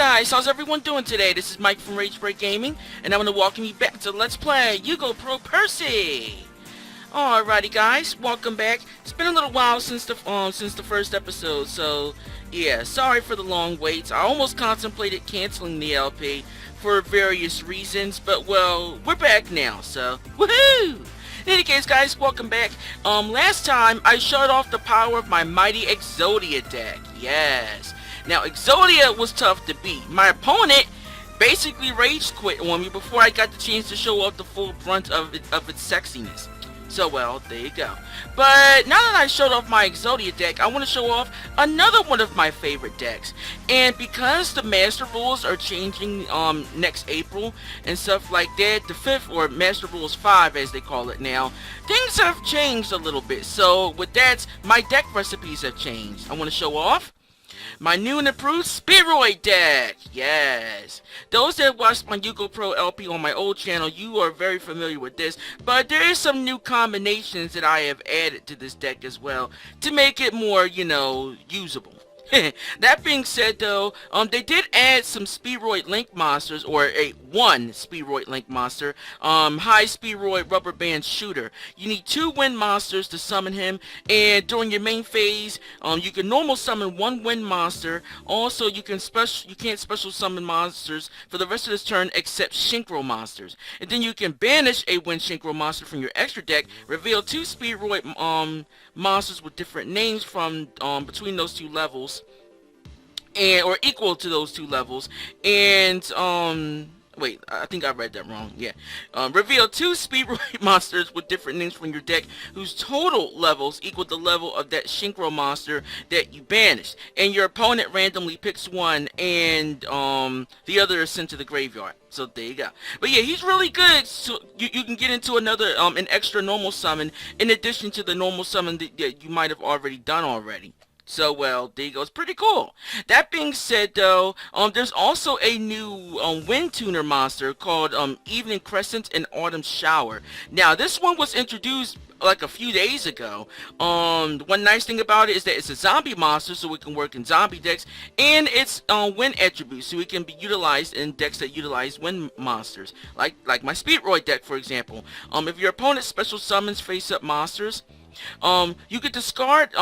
guys, how's everyone doing today? This is Mike from Ragebreak Gaming, and I'm going to welcome you back to Let's Play YGOPRO Percy! Alrighty guys, welcome back. It's been a little while since the first episode, so yeah, sorry for the long waits. I almost contemplated canceling the LP for various reasons, but well, we're back now, so woohoo! In any case guys, welcome back. Last time I showed off the power of my mighty Exodia deck. Yes. Now, Exodia was tough to beat. My opponent basically rage quit on me before I got the chance to show off the full brunt of its sexiness. So, well, there you go. But now that I showed off my Exodia deck, I want to show off another one of my favorite decks. And because the Master Rules are changing next April and stuff like that, the 5th, or Master Rules 5 as they call it now, things have changed a little bit. So, with that, my deck recipes have changed. I want to show off my new and improved Spheroid deck! Yes! Those that watched my YGOPRO LP on my old channel, you are very familiar with this, but there is some new combinations that I have added to this deck as well to make it more, you know, usable. That being said though, they did add some Speedroid Link monsters, or one Speedroid Link monster, High Speedroid Rubber Band Shooter. You need 2 wind monsters to summon him, and during your main phase, you can normal summon 1 wind monster. Also, you can't special summon monsters for the rest of this turn except synchro monsters. And then you can banish a wind synchro monster from your extra deck, reveal 2 Speedroid monsters with different names from between those 2 levels, and or equal to those 2 levels, and wait, I think I read that wrong. Yeah, reveal 2 Speedroid monsters with different names from your deck whose total levels equal the level of that synchro monster that you banished, and your opponent randomly picks one, and the other is sent to the graveyard. So there you go. But yeah, he's really good. So you can get into another an extra normal summon in addition to the normal summon that you might have already done already. So, well, there you go. It's pretty cool. That being said, though, there's also a new wind tuner monster called Evening Crescent and Autumn Shower. Now, this one was introduced like a few days ago. One nice thing about it is that it's a zombie monster, so it can work in zombie decks, and it's wind attributes, so it can be utilized in decks that utilize wind monsters, like my Speedroid deck, for example. If your opponent special summons face-up monsters, you could discard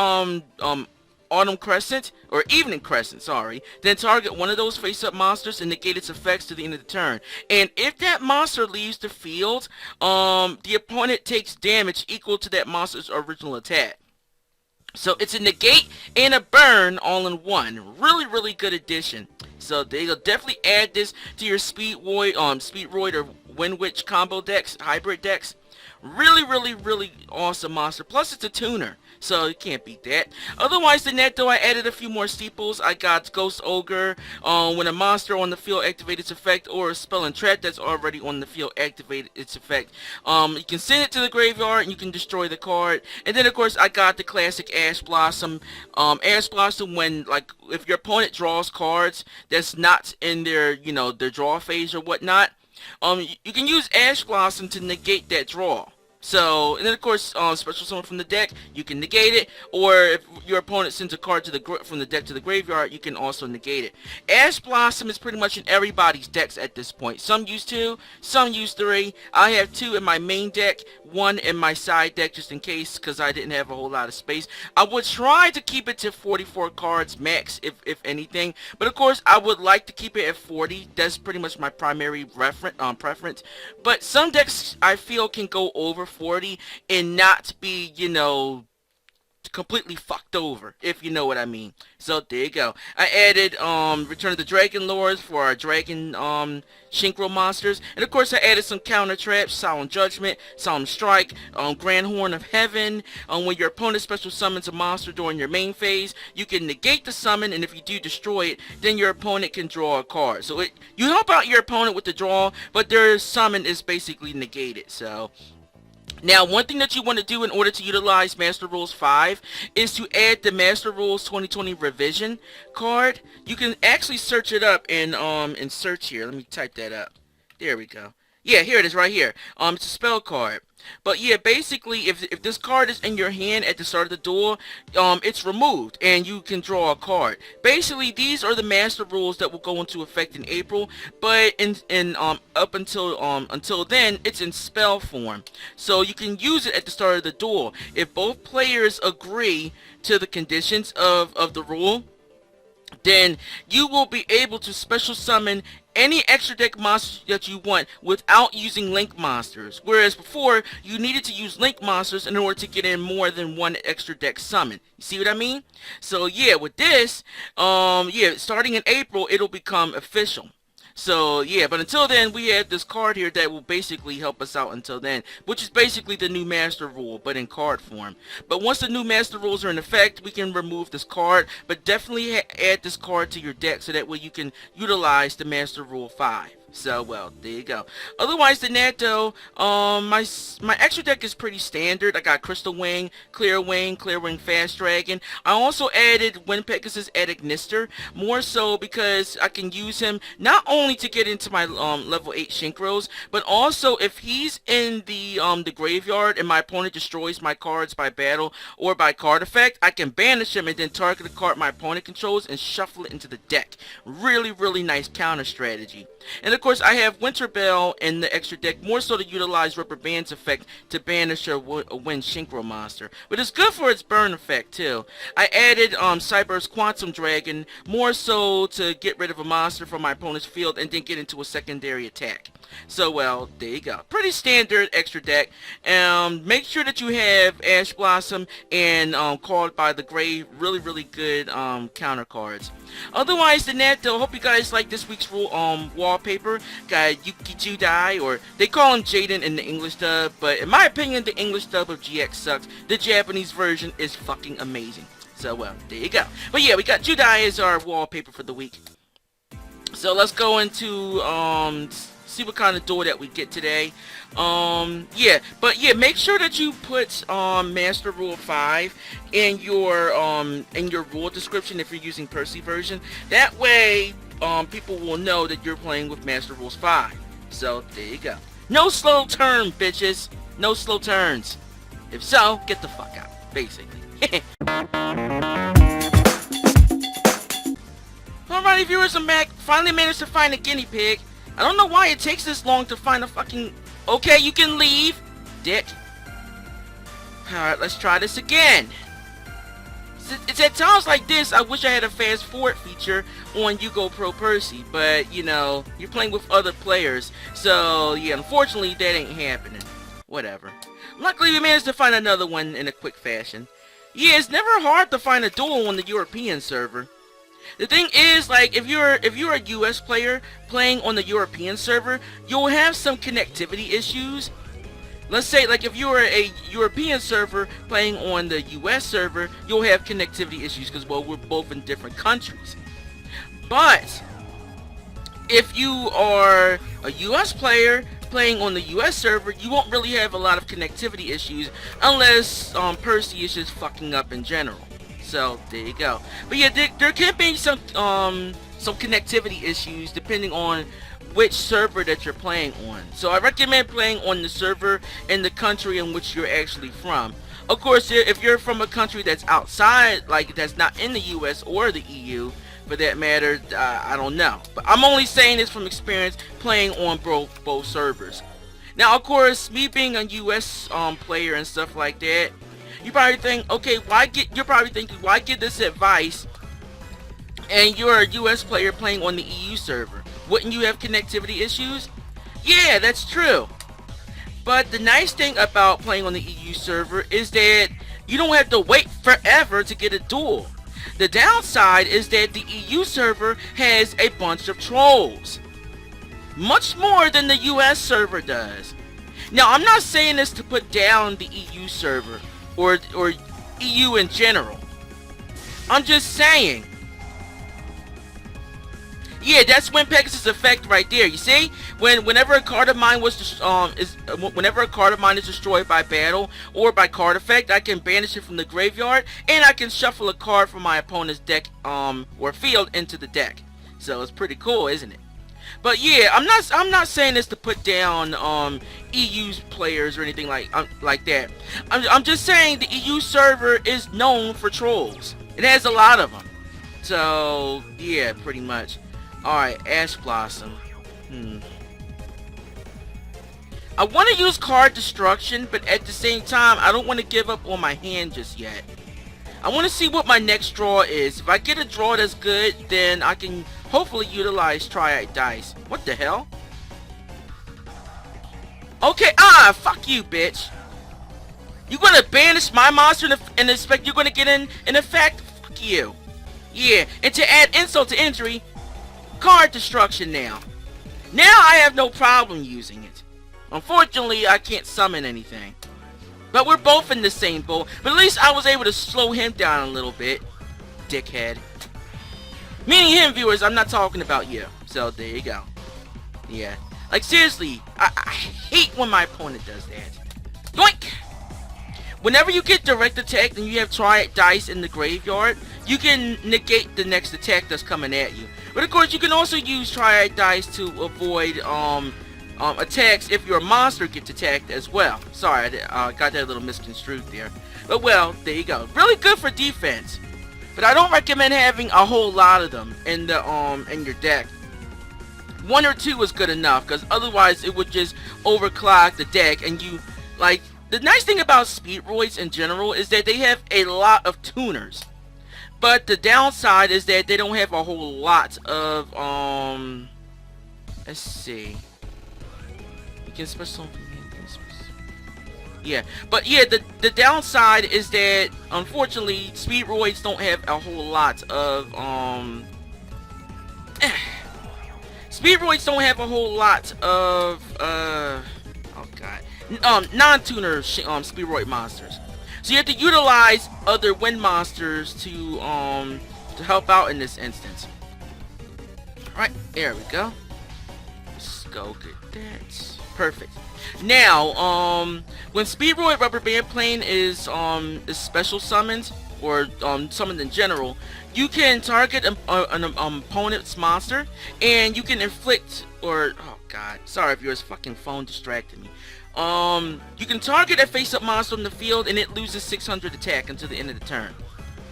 Autumn Crescent, or Evening Crescent, sorry, then target one of those face-up monsters and negate its effects to the end of the turn. And if that monster leaves the field, the opponent takes damage equal to that monster's original attack. So it's a negate and a burn all in one. Really, really good addition. So they'll definitely add this to your Speedroid or Windwitch combo decks, hybrid decks. Really, really, really awesome monster. Plus, it's a tuner, so you can't beat that. Otherwise than that, though, I added a few more steeples. I got Ghost Ogre. When a monster on the field activates its effect, or a spell and trap that's already on the field activate its effect, you can send it to the graveyard and you can destroy the card. And then, of course, I got the classic Ash Blossom. Ash Blossom, when, like, if your opponent draws cards that's not in their, you know, their draw phase or whatnot, you can use Ash Blossom to negate that draw. So, and then of course, special summon from the deck, you can negate it, or if your opponent sends a card to from the deck to the graveyard, you can also negate it. Ash Blossom is pretty much in everybody's decks at this point. Some use 2, some use 3. I have 2 in my main deck, 1 in my side deck just in case, because I didn't have a whole lot of space. I would try to keep it to 44 cards max, if anything, but of course, I would like to keep it at 40. That's pretty much my primary preference. But some decks I feel can go over 40 and not be, you know, completely fucked over, if you know what I mean. So there you go. I added Return of the Dragon Lords for our dragon synchro monsters, and of course I added some counter traps: Solemn Judgment, Solemn Strike, Grand Horn of Heaven. When your opponent special summons a monster during your main phase, you can negate the summon, and if you do destroy it, then your opponent can draw a card. So you help out your opponent with the draw, but their summon is basically negated. So now, one thing that you want to do in order to utilize Master Rules 5 is to add the Master Rules 2020 Revision card. You can actually search it up in search here. Let me type that up. There we go. Yeah, here it is right here. It's a spell card. But yeah, basically, if this card is in your hand at the start of the duel, it's removed, and you can draw a card. Basically, these are the master rules that will go into effect in April, but up until then, it's in spell form. So you can use it at the start of the duel. If both players agree to the conditions of the rule, then you will be able to special summon any extra deck monsters that you want without using link monsters. Whereas before, you needed to use link monsters in order to get in more than one extra deck summon. You see what I mean? So yeah, with this, yeah, starting in April, it'll become official. So yeah, but until then, we have this card here that will basically help us out until then, which is basically the new master rule, but in card form. But once the new master rules are in effect, we can remove this card, but definitely add this card to your deck so that way you can utilize the master rule 5. So, well, there you go. Otherwise than that, though, my extra deck is pretty standard. I got Crystal Wing, Clear Wing, Fast Dragon. I also added Wind Pegasus at Ignister, more so because I can use him not only to get into my level 8 Synchros, but also if he's in the graveyard and my opponent destroys my cards by battle or by card effect, I can banish him and then target the card my opponent controls and shuffle it into the deck. Really, really nice counter strategy. And of course, I have Winter Bell in the extra deck, more so to utilize Rubber Band's effect to banish a Wind Synchro monster. But it's good for its burn effect, too. I added Cyber's Quantum Dragon, more so to get rid of a monster from my opponent's field and then get into a secondary attack. So, well, there you go. Pretty standard extra deck. Make sure that you have Ash Blossom and Called by the Grave. Really, really good counter cards. Otherwise than that, though, hope you guys like this week's wallpaper. Got Yuki Judai, or they call him Jaden in the English dub, but in my opinion, the English dub of GX sucks. The Japanese version is fucking amazing. So, well, there you go. But yeah, we got Judai as our wallpaper for the week. So let's go into see what kind of duel that we get today. Yeah, but yeah, make sure that you put Master Rule 5 in your rule description if you're using Percy version. That way, people will know that you're playing with Master Rules 5. So there you go. No slow turn, bitches. No slow turns. If so, get the fuck out, basically. Alrighty, viewers, I'm back. Finally managed to find a guinea pig. I don't know why it takes this long to find a fucking... Okay, you can leave, dick. Alright, let's try this again. It's at times like this, I wish I had a fast forward feature on YGOPRO Percy, but, you know, you're playing with other players, so, yeah, unfortunately, that ain't happening. Whatever. Luckily, we managed to find another one in a quick fashion. Yeah, it's never hard to find a duel on the European server. The thing is, like, if you're a US player playing on the European server, you'll have some connectivity issues. Let's say, like, if you're a European server playing on the US server, you'll have connectivity issues because, well, we're both in different countries. But if you are a US player playing on the US server, you won't really have a lot of connectivity issues unless Percy is just fucking up in general. So there you go. But yeah, there can be some connectivity issues depending on which server that you're playing on. So I recommend playing on the server in the country in which you're actually from. Of course, if you're from a country that's outside, like that's not in the US or the EU, for that matter, I don't know. But I'm only saying this from experience playing on both servers. Now, of course, me being a US player and stuff like that, you probably think, okay, you're probably thinking, why give this advice and you're a US player playing on the EU server? Wouldn't you have connectivity issues? Yeah, that's true. But the nice thing about playing on the EU server is that you don't have to wait forever to get a duel. The downside is that the EU server has a bunch of trolls. Much more than the US server does. Now, I'm not saying this to put down the EU server or EU in general. I'm just saying. Yeah, that's Wind Pegasus effect right there. You see, whenever a card of mine is destroyed by battle or by card effect, I can banish it from the graveyard, and I can shuffle a card from my opponent's deck or field into the deck. So it's pretty cool, isn't it? But yeah, I'm not saying this to put down EU players or anything like that. I'm just saying the EU server is known for trolls. It has a lot of them. So yeah, pretty much. All right, Ash Blossom. I want to use card destruction, but at the same time, I don't want to give up on my hand just yet. I want to see what my next draw is. If I get a draw that's good, then I can hopefully utilize Triad Dice. What the hell? Okay, fuck you, bitch. You gonna banish my monster and expect you're gonna get in effect? Fuck you. Yeah, and to add insult to injury, card destruction now. Now I have no problem using it. Unfortunately, I can't summon anything. But we're both in the same boat. But at least I was able to slow him down a little bit. Dickhead. Meaning him, viewers, I'm not talking about you. So, there you go. Yeah. Like, seriously, I hate when my opponent does that. Yoink! Whenever you get direct attack and you have Triad Dice in the graveyard, you can negate the next attack that's coming at you. But of course, you can also use Triad Dice to avoid, attacks if your monster gets attacked as well. Sorry, I got that a little misconstrued there. But well, there you go. Really good for defense. But I don't recommend having a whole lot of them in the in your deck. 1 or 2 is good enough, because otherwise it would just overclock the deck. And you, like, the nice thing about Speedroids in general is that they have a lot of tuners. But the downside is that they don't have a whole lot of let's see. You can special. Yeah, but yeah, the downside is that unfortunately Speedroids don't have a whole lot of Speedroids don't have a whole lot of oh god, non-tuner Speedroid monsters. So you have to utilize other wind monsters to help out in this instance. Alright, there we go. Let's go get that. Perfect. Now, when Speedroid Rubber Band Plane is special summoned, or summoned in general, you can target an opponent's monster, and you can inflict, or, oh god, sorry if your fucking phone distracted me. You can target a face-up monster in the field, and it loses 600 attack until the end of the turn.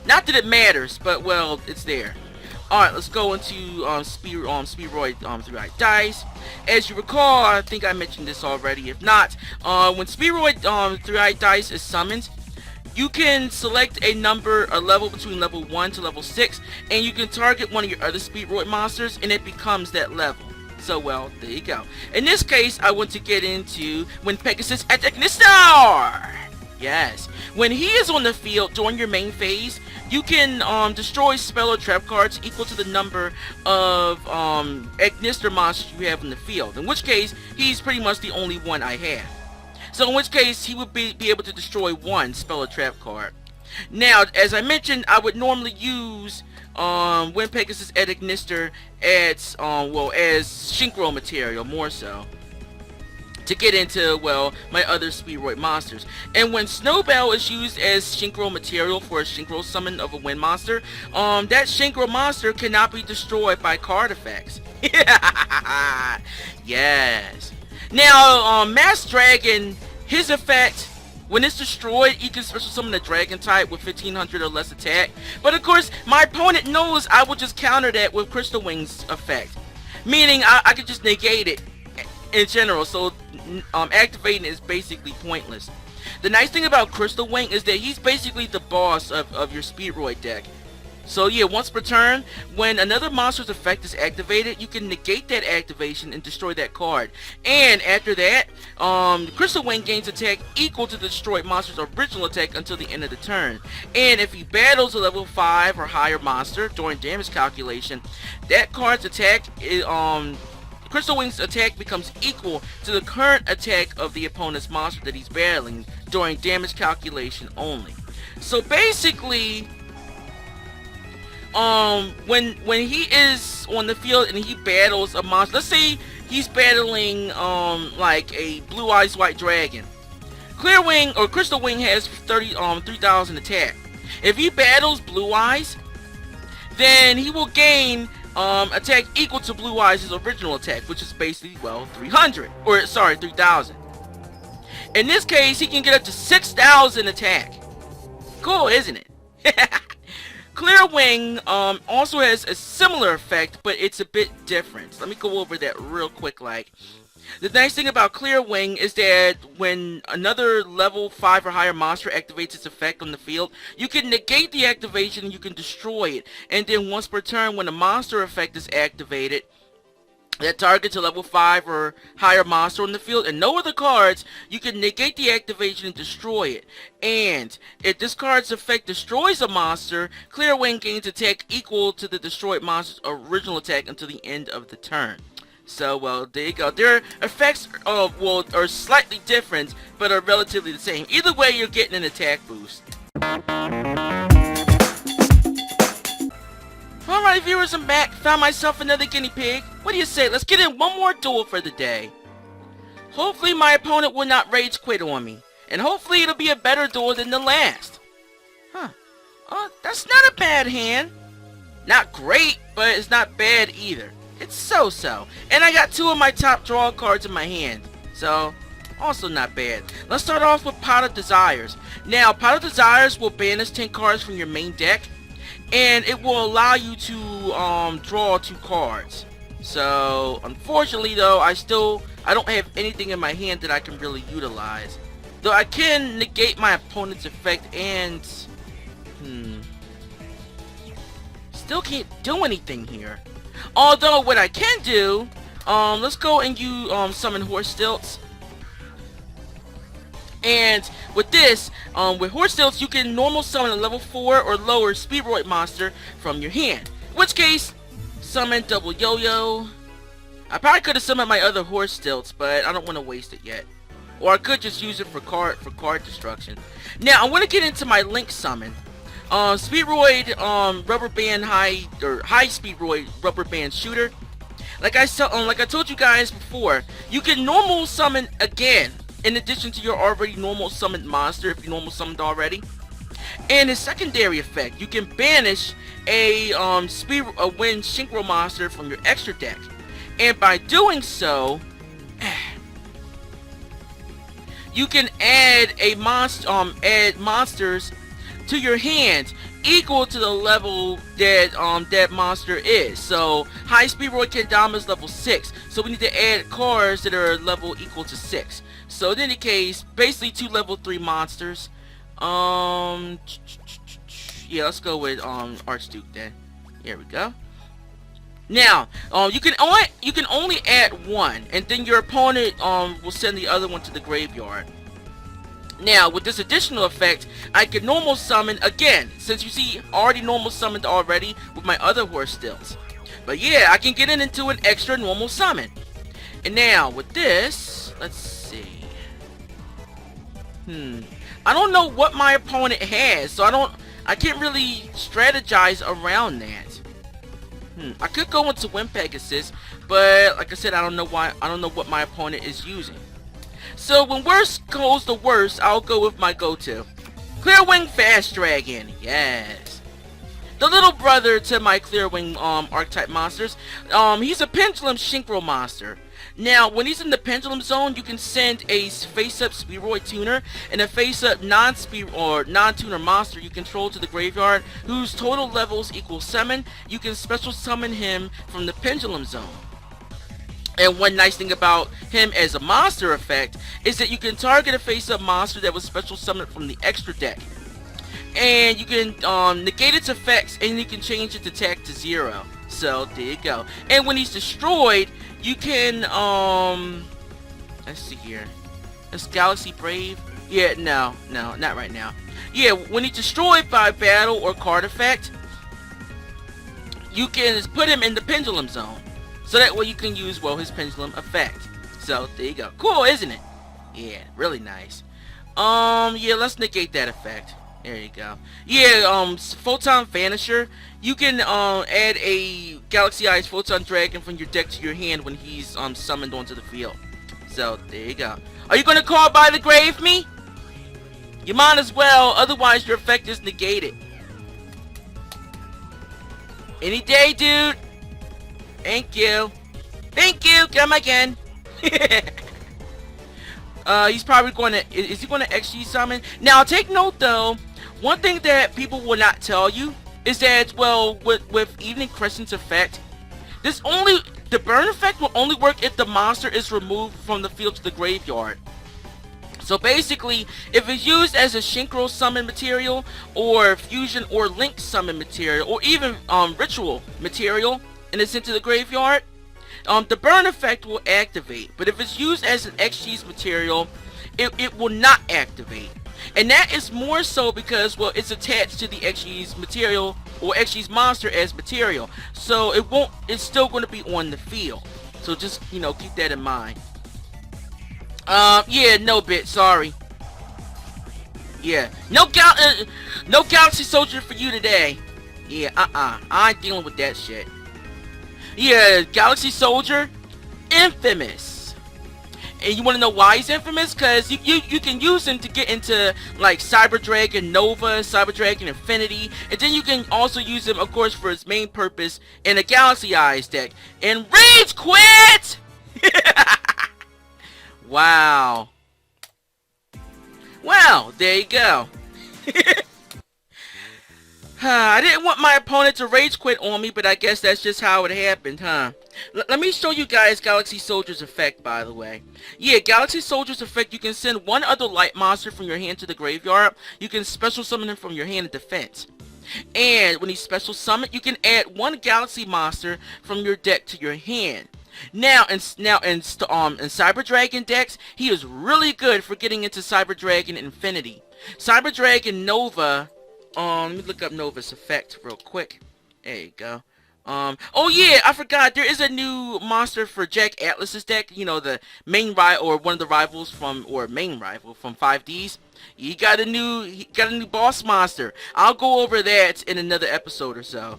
Not that it matters, but, well, it's there. Alright, let's go into Speedroid 3-Eyed Dice. As you recall, I think I mentioned this already. If not, when Speedroid 3-Eyed Dice is summoned, you can select a level between level 1 to level 6, and you can target one of your other Speedroid monsters, and it becomes that level. So, well, there you go. In this case, I want to get into when Pegasus at Ignistar! Yes. When he is on the field during your main phase, you can destroy spell or trap cards equal to the number of Ignister monsters you have in the field. In which case, he's pretty much the only one I have. So in which case, he would be able to destroy one spell or trap card. Now, as I mentioned, I would normally use when Pegasus at Ignister as synchro material, more so, to get into, well, my other Speedroid monsters. And when Snowbell is used as synchro material for a synchro summon of a wind monster, that synchro monster cannot be destroyed by card effects. Yes. Now, Mass Dragon, his effect, when it's destroyed, you can special summon a dragon type with 1500 or less attack. But of course, my opponent knows I will just counter that with Crystal Wings effect. Meaning, I could just negate it in general, so activating is basically pointless. The nice thing about Crystal Wing is that he's basically the boss of your Speedroid deck. So yeah, once per turn, when another monster's effect is activated, you can negate that activation and destroy that card. And after that, Crystal Wing gains attack equal to the destroyed monster's original attack until the end of the turn. And if he battles a level 5 or higher monster during damage calculation, that card's attack is Crystal Wing's attack becomes equal to the current attack of the opponent's monster that he's battling during damage calculation only. So basically, when he is on the field and he battles a monster, let's say he's battling like a Blue Eyes White Dragon. Clear Wing or Crystal Wing has 3,000 attack. If he battles Blue Eyes, then he will gain attack equal to Blue Eyes' original attack, which is basically, well, 300. Or, sorry, 3,000. In this case, he can get up to 6,000 attack. Cool, isn't it? Clear Wing also has a similar effect, but it's a bit different. Let me go over that real quick. The nice thing about Clear Wing is that when another level 5 or higher monster activates its effect on the field, you can negate the activation and you can destroy it. And then once per turn, when a monster effect is activated that targets a level 5 or higher monster on the field and no other cards, you can negate the activation and destroy it. And if this card's effect destroys a monster, Clear Wing gains attack equal to the destroyed monster's original attack until the end of the turn. So, well, there you go. Their effects are slightly different, but are relatively the same. Either way, you're getting an attack boost. Alright viewers, I'm back. Found myself another guinea pig. What do you say? Let's get in one more duel for the day. Hopefully my opponent will not rage quit on me. And hopefully it'll be a better duel than the last. Huh. That's not a bad hand. Not great, but it's not bad either. It's so-so. And I got 2 of my top draw cards in my hand. So, also not bad. Let's start off with Pot of Desires. Now, Pot of Desires will banish 10 cards from your main deck. And it will allow you to draw 2 cards. So, unfortunately though, I don't have anything in my hand that I can really utilize. Though I can negate my opponent's effect and... Still can't do anything here. Although, what I can do, let's go and use summon Horse Stilts. And with this, with Horse Stilts, you can normal summon a level 4 or lower Speedroid monster from your hand. In which case, summon Double Yo-Yo. I probably could have summoned my other Horse Stilts, but I don't want to waste it yet. Or I could just use it for card destruction. Now, I want to get into my Link summon. Spheroid Rubber Band High Speedroid Rubber Band Shooter. Like I told you guys before, you can normal summon again. In addition to your already normal summoned monster, if you normal summoned already. And his secondary effect, you can banish a Wind Synchro monster from your extra deck. And by doing so, you can add monsters to your hand equal to the level that that monster is. So High Speedroid Kendama is level 6, so we need to add cards that are level equal to 6. So in any case, basically 2 level 3 monsters. Yeah, let's go with Archduke then. Here we go. Now, you can only add 1, and then your opponent will send the other one to the graveyard. Now, with this additional effect, I can normal summon again, since you see, already normal summoned already with my other Horse Stilts. But yeah, I can get into an extra normal summon. And now, with this, let's see. I don't know what my opponent has, so I can't really strategize around that. I could go into Wind Pegasus, but like I said, I don't know what my opponent is using. So when worst goes to worst, I'll go with my go-to. Clear Wing Fast Dragon, yes. The little brother to my Clear Wing archetype monsters. He's a Pendulum Synchro monster. Now, when he's in the Pendulum Zone, you can send a face-up Spheroid Tuner and a face-up non-tuner monster you control to the graveyard, whose total levels equal 7. You can special summon him from the Pendulum Zone. And one nice thing about him as a monster effect is that you can target a face-up monster that was special summoned from the extra deck. And you can negate its effects, and you can change its attack to 0. So, there you go. And when he's destroyed, you can, let's see here. Is Galaxy Brave? Yeah, no, not right now. Yeah, when he's destroyed by battle or card effect, you can put him in the Pendulum Zone. So that way you can use, well, his Pendulum effect. So, there you go. Cool, isn't it? Yeah, really nice. Yeah, let's negate that effect. There you go. Yeah, Photon Vanisher. You can add a Galaxy Eyes Photon Dragon from your deck to your hand when he's summoned onto the field. So, there you go. Are you going to call by the grave me? You might as well, otherwise your effect is negated. Any day, dude. Thank you. Thank you. Come again. He's probably going to... Is he going to XG summon? Now, take note, though. One thing that people will not tell you is that, well, with Evening Crescent's effect, the burn effect will only work if the monster is removed from the field to the graveyard. So basically, if it's used as a synchro summon material, or fusion or link summon material, or even ritual material, and it's sent to the graveyard, the burn effect will activate. But if it's used as an XG's material, it will not activate. And that is more so because, well, it's attached to the XG's material, or XG's monster as material. So it's still going to be on the field. So just, you know, keep that in mind. Yeah, no bit, sorry. Yeah, no Galaxy Soldier for you today. Yeah, I ain't dealing with that shit. Yeah, Galaxy Soldier, infamous. And you want to know why he's infamous? Because you can use him to get into, like, Cyber Dragon Nova, Cyber Dragon Infinity, and then you can also use him, of course, for his main purpose in a Galaxy Eyes deck. And Rage Quit! Wow. Well, there you go. I didn't want my opponent to rage quit on me, but I guess that's just how it happened, huh? Let me show you guys Galaxy Soldier's effect, by the way. Yeah, Galaxy Soldier's effect, you can send one other light monster from your hand to the graveyard. You can special summon him from your hand in defense. And when he's special summoned, you can add one Galaxy monster from your deck to your hand. Now in Cyber Dragon decks, he is really good for getting into Cyber Dragon Infinity. Cyber Dragon Nova, let me look up Nova's effect real quick. There you go. Oh yeah, I forgot, there is a new monster for Jack Atlas's deck, you know, the main rival, or one of the rivals from, or main rival from 5Ds. He got a new boss monster. I'll go over that in another episode or so.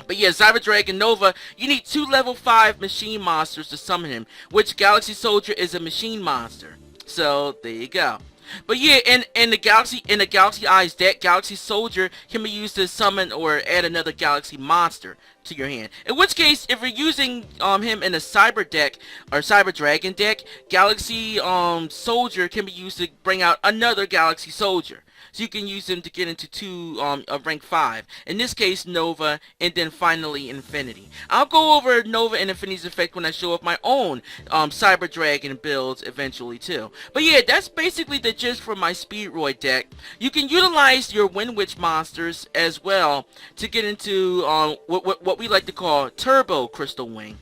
But yeah, Cyber Dragon Nova, you need 2 level 5 machine monsters to summon him, which Galaxy Soldier is a machine monster. So there you go. But yeah, in the Galaxy Eyes deck, Galaxy Soldier can be used to summon or add another Galaxy monster to your hand. In which case, if you're using him in a Cyber deck or Cyber Dragon deck, Galaxy Soldier can be used to bring out another Galaxy Soldier. So you can use them to get into 2 rank 5. In this case, Nova, and then finally Infinity. I'll go over Nova and Infinity's effect when I show up my own Cyber Dragon builds eventually too. But yeah, that's basically the gist for my Speedroid deck. You can utilize your Windwitch monsters as well to get into what we like to call Turbo Crystal Wing.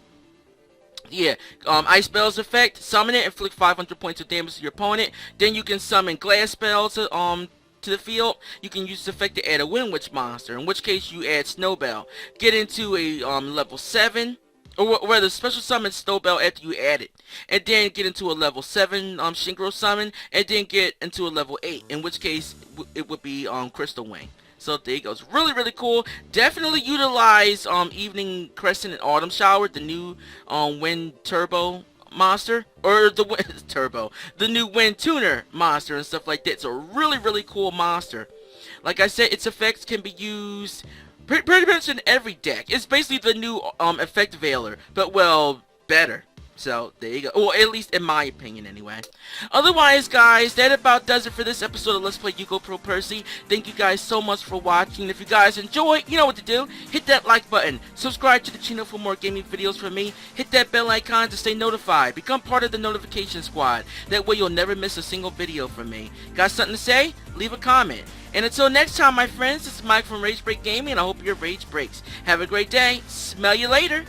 Yeah, Ice Spells effect, summon it, inflict 500 points of damage to your opponent. Then you can summon Glass Spells to the field. You can use this effect to add a Windwitch monster, in which case you add Snowbell. Get into a level 7, or rather special summon Snowbell after you add it, and then get into a level 7 Synchro summon, and then get into a level 8, in which case it would be Crystal Wing. So there you go. It's really, really cool. Definitely utilize Evening Crescent and Autumn Shower, the new Wind Turbo monster, or the new Wind Tuner monster and stuff like that. It's a really, really cool monster. Like I said, its effects can be used pretty much in every deck. It's basically the new effect veiler, but well, better. So there you go. Well, at least in my opinion anyway. Otherwise, guys, that about does it for this episode of Let's Play YGOPRO Percy. Thank you guys so much for watching. If you guys enjoyed, you know what to do. Hit that like button. Subscribe to the channel for more gaming videos from me. Hit that bell icon to stay notified. Become part of the notification squad. That way you'll never miss a single video from me. Got something to say? Leave a comment. And until next time, my friends, this is Mike from Rage Break Gaming, and I hope your rage breaks. Have a great day. Smell you later.